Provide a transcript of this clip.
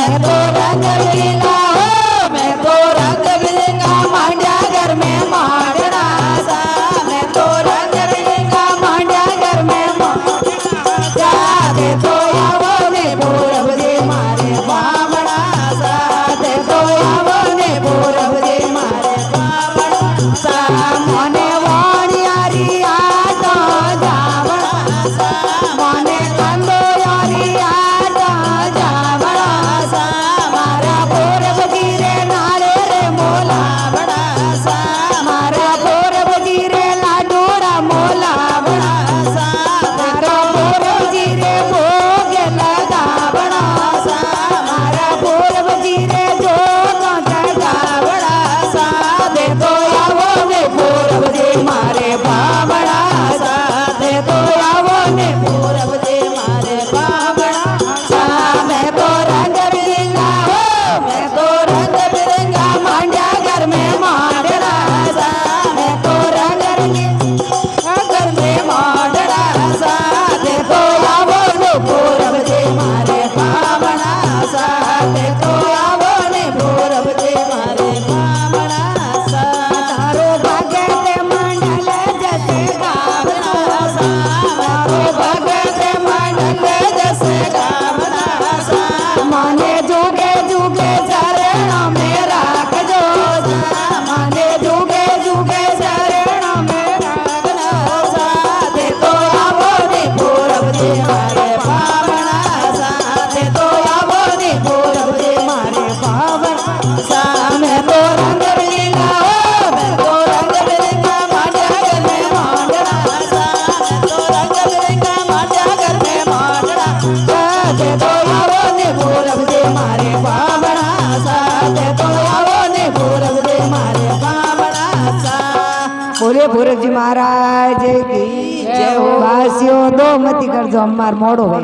मैं तो रंग बिरंगा हो मैं तो रंग बिरंगा मांड्या घर में मांडना सा मैं तो रंग बिरंगा मांड्या घर में मांडना सा दे तो आवो ने पूरब दे मारे बामणा सा दे तो आवो ने पूरब दे मारे बामणा सा मने वाणियारी आटा जावणा सा मने कंदो यारी आटा जावणा सा मारा पूरब गिरे नारे रे मोला बड़ा सा मारा पूरब गिरे लाडूरा मोला बड़ा सा मारा पूरब गिरे भोग लगा बड़ा सा मारा पूरब गिरे जो लगा बड़ा सा दे तो आवो ने पूरब दे मारे बाबड़ा सा दे तो आवो ने पूरब दे मारे बाबड़ा सा मैं तो रंग बिरंगा हो मैं तो रंग बिरंगा मांड्या घर में मांडना सा मैं तो रंग बिरंगा घर में मांडना सा दे तो आवो ने पूरब दे मारे बाबड़ा सा दे तो आवो ने पूरब दे मारे बाबड़ा सा तारो भागे ते मंडल जैसे गावना सा तारो भागे ते मंडल जैसे गावना सा माने जुगे जुगे चरण में राखजो सा माने जुगे जुगे चरण में राखना सा दे तो आवो ने पूरब दे मारे बाबड़ा सा दे तो आवो ने पूरब दे मारे बाबड़ा सा मैं तो रंग बिरंगा हो मैं तो रंग बिरंगा मांड्या घर में मांडना सा मैं तो रंग बिरंगा मांड्या घर में मांडना सा दे तो आवो ने पूरब दे मारे बाबड़ा सा दे तो आवो ने पूरब दे मारे बाबड़ा सा बोले पूरब जी महाराज की जय हो। वासियों दो मती कर जो हमार मोड़ो है।